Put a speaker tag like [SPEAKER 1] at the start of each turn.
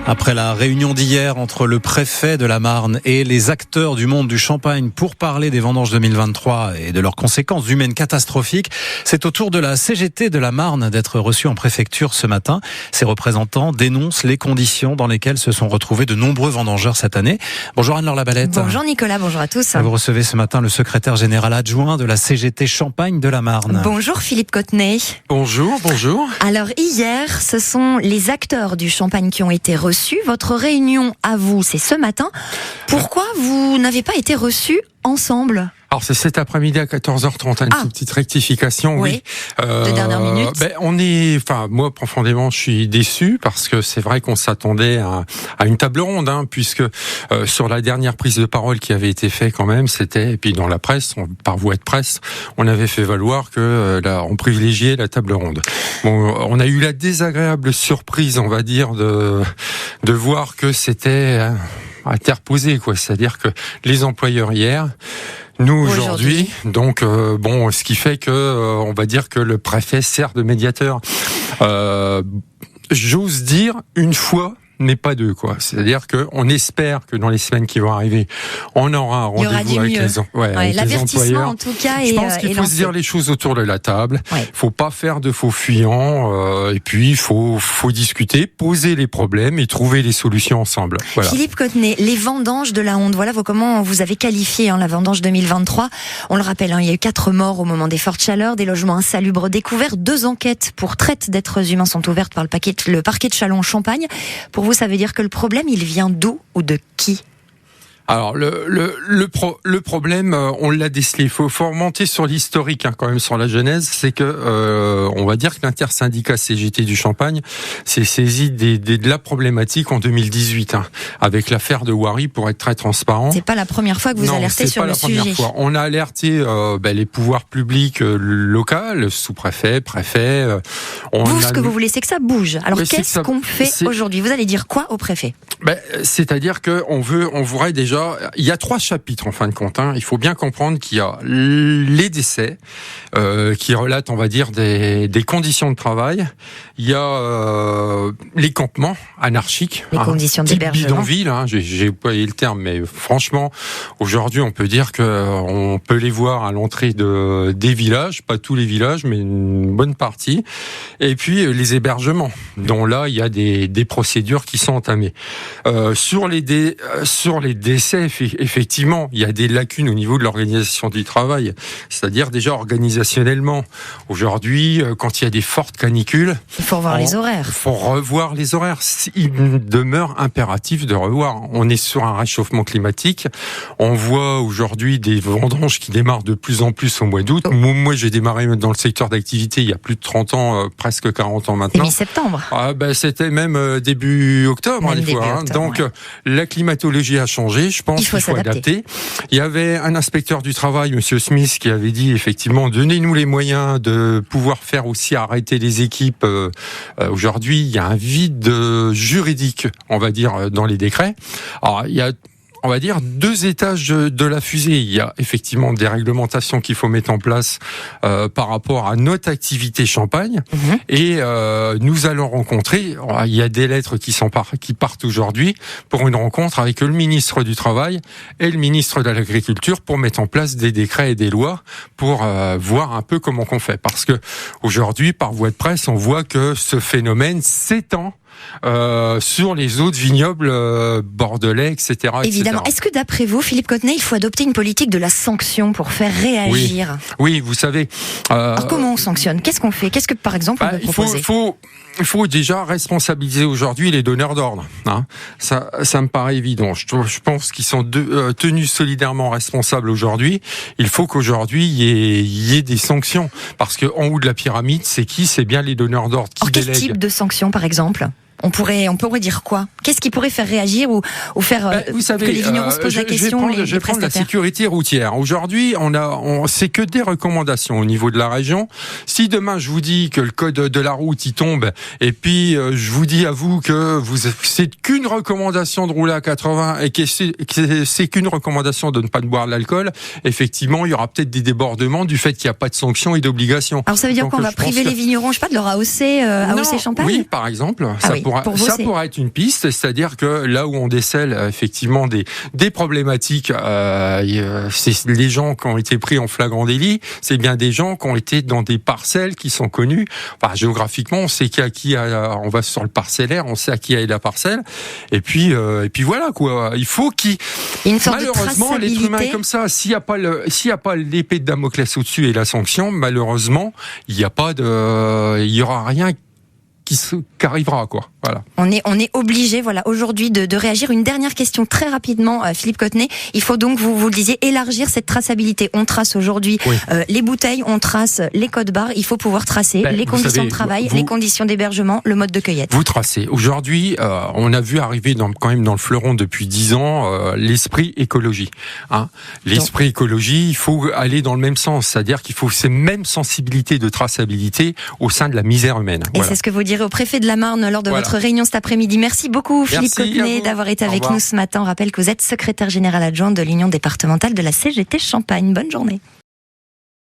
[SPEAKER 1] Après la réunion d'hier entre le préfet de la Marne et les acteurs du monde du champagne pour parler des vendanges 2023 et de leurs conséquences humaines catastrophiques, c'est au tour de la CGT de la Marne d'être reçue en préfecture ce matin. Ses représentants dénoncent les conditions dans lesquelles se sont retrouvés de nombreux vendangeurs cette année. Bonjour Anne-Laure Labalette.
[SPEAKER 2] Bonjour Nicolas, bonjour à tous.
[SPEAKER 1] Vous recevez ce matin le secrétaire général adjoint de la CGT Champagne de la Marne.
[SPEAKER 2] Bonjour Philippe Cottenay.
[SPEAKER 3] Bonjour.
[SPEAKER 2] Alors hier, ce sont les acteurs du champagne qui ont été reçus. Votre réunion à vous, c'est ce matin. Pourquoi vous n'avez pas été reçus ensemble ?
[SPEAKER 3] Alors c'est cet après-midi à 14h30, une toute petite rectification, oui.
[SPEAKER 2] De dernière minute.
[SPEAKER 3] Moi profondément, je suis déçu parce que c'est vrai qu'on s'attendait à une table ronde, puisque sur la dernière prise de parole qui avait été faite quand même, c'était, et puis dans la presse, par voie de presse, on avait fait valoir que on privilégiait la table ronde. Bon, on a eu la désagréable surprise, on va dire, de voir que c'était interposé, quoi. C'est-à-dire que les employeurs hier, nous aujourd'hui, donc ce qui fait que on va dire que le préfet sert de médiateur. J'ose dire une fois, mais pas deux, quoi. C'est-à-dire que on espère que dans les semaines qui vont arriver, on aura un rendez-vous avec les employeurs.
[SPEAKER 2] L'avertissement en tout cas.
[SPEAKER 3] Je pense qu'il faut se dire les choses autour de la table. Il faut pas faire de faux fuyants. Et puis il faut discuter, poser les problèmes et trouver les solutions ensemble. Voilà.
[SPEAKER 2] Philippe Cottenay, les vendanges de la Honde. Voilà comment vous avez qualifié la vendange 2023. On le rappelle, il y a eu 4 morts au moment des fortes chaleurs, des logements insalubres découverts, 2 enquêtes pour traite d'êtres humains sont ouvertes par le parquet de Châlons-en-Champagne. Pour vous, ça veut dire que le problème, il vient d'où ou de qui ?
[SPEAKER 3] Alors le problème, on l'a décelé. Il faut remonter sur l'historique, quand même, sur la genèse. C'est que on va dire que l'intersyndicat CGT du Champagne s'est saisi de la problématique en 2018, avec l'affaire de Wary, pour être très transparent.
[SPEAKER 2] C'est pas la première fois que vous alertez sur le sujet. Non, c'est pas la première fois.
[SPEAKER 3] On a alerté les pouvoirs publics locaux, sous-préfet, préfet.
[SPEAKER 2] Ce que vous voulez, c'est que ça bouge. Alors qu'est-ce qu'on fait aujourd'hui ? Vous allez dire quoi au préfet ?
[SPEAKER 3] C'est-à-dire que on voudrait déjà. Il y a 3 chapitres en fin de compte. Il faut bien comprendre qu'il y a les décès qui relatent, on va dire, des conditions de travail. Il y a les campements anarchiques,
[SPEAKER 2] les conditions d'hébergement.
[SPEAKER 3] Bidonville. J'ai pas eu le terme, mais franchement, aujourd'hui, on peut dire que on peut les voir à l'entrée des villages, pas tous les villages, mais une bonne partie. Et puis les hébergements, dont là, il y a des procédures qui sont entamées. Sur les décès, effectivement, il y a des lacunes au niveau de l'organisation du travail. C'est-à-dire déjà organisationnellement. Aujourd'hui, quand il y a des fortes canicules,
[SPEAKER 2] il faut revoir les horaires.
[SPEAKER 3] Il faut revoir les horaires. Il demeure impératif de revoir. On est sur un réchauffement climatique. On voit aujourd'hui des vendanges qui démarrent de plus en plus au mois d'août. Moi, j'ai démarré dans le secteur d'activité il y a plus de 30 ans, presque 40 ans maintenant.
[SPEAKER 2] Et mi-septembre.
[SPEAKER 3] C'était même début octobre, des fois. Donc, la climatologie a changé. Je pense qu'il faut adapter. Il y avait un inspecteur du travail, Monsieur Smith, qui avait dit effectivement, donnez-nous les moyens de pouvoir faire aussi arrêter les équipes. Aujourd'hui, il y a un vide juridique, on va dire, dans les décrets. Alors, il y a, on va dire, 2 étages de la fusée. Il y a effectivement des réglementations qu'il faut mettre en place par rapport à notre activité champagne. Et nous allons rencontrer, il y a des lettres qui partent aujourd'hui pour une rencontre avec le ministre du Travail et le ministre de l'Agriculture pour mettre en place des décrets et des lois pour voir un peu comment qu'on fait. Parce que aujourd'hui, par voie de presse, on voit que ce phénomène s'étend sur les autres vignobles bordelais, etc.
[SPEAKER 2] Évidemment. Est-ce que d'après vous, Philippe Cottenay, il faut adopter une politique de la sanction pour faire réagir ?
[SPEAKER 3] Oui, vous savez.
[SPEAKER 2] Alors comment on sanctionne ? Qu'est-ce qu'on fait ? Qu'est-ce que, par exemple, on peut proposer ?
[SPEAKER 3] Il faut déjà responsabiliser aujourd'hui les donneurs d'ordre. Ça me paraît évident. Je pense qu'ils sont tenus solidairement responsables aujourd'hui. Il faut qu'aujourd'hui il y ait des sanctions, parce que en haut de la pyramide, c'est qui ? C'est bien les donneurs d'ordre qui délèguent.
[SPEAKER 2] Quel type de sanctions, par exemple ? On pourrait dire quoi ? Qu'est-ce qui pourrait faire réagir ou faire
[SPEAKER 3] vous savez,
[SPEAKER 2] que les vignerons se posent la question ?
[SPEAKER 3] Je vais prendre la sécurité routière. Aujourd'hui, c'est que des recommandations au niveau de la région. Si demain je vous dis que le code de la route il tombe, et puis je vous dis à vous que c'est qu'une recommandation de rouler à 80 et que c'est qu'une recommandation de ne pas boire de l'alcool, effectivement, il y aura peut-être des débordements du fait qu'il n'y a pas de sanctions et d'obligations.
[SPEAKER 2] Alors ça veut dire qu'on va priver les vignerons, de leur AOC Champagne ?
[SPEAKER 3] Oui, par exemple, ça pourrait pourrait être une piste, c'est-à-dire que là où on décèle effectivement des problématiques, c'est les gens qui ont été pris en flagrant délit, c'est bien des gens qui ont été dans des parcelles qui sont connues. Enfin, géographiquement, on sait on va sur le parcellaire, on sait à qui a la parcelle, et puis voilà quoi. Il faut malheureusement, l'être humain est comme ça. S'il n'y a pas l'épée de Damoclès au-dessus et la sanction, malheureusement, il y aura rien qui arrivera, quoi. Voilà.
[SPEAKER 2] On est obligé, voilà, aujourd'hui de réagir. Une dernière question très rapidement, Philippe Cottenet. Il faut donc, vous le disiez, élargir cette traçabilité. On trace aujourd'hui les bouteilles, on trace les codes barres. Il faut pouvoir tracer les conditions de travail, les conditions d'hébergement, le mode de cueillette.
[SPEAKER 3] Vous tracez. Aujourd'hui, on a vu arriver quand même dans le fleuron depuis 10 ans l'esprit écologie. L'esprit écologie, il faut aller dans le même sens, c'est-à-dire qu'il faut ces mêmes sensibilités de traçabilité au sein de la misère humaine.
[SPEAKER 2] Et c'est ce que vous direz au préfet de la Marne lors de votre réunion cet après-midi. Merci beaucoup Philippe Cottenet d'avoir été avec nous ce matin. On rappelle que vous êtes secrétaire général adjoint de l'Union départementale de la CGT Champagne. Bonne journée.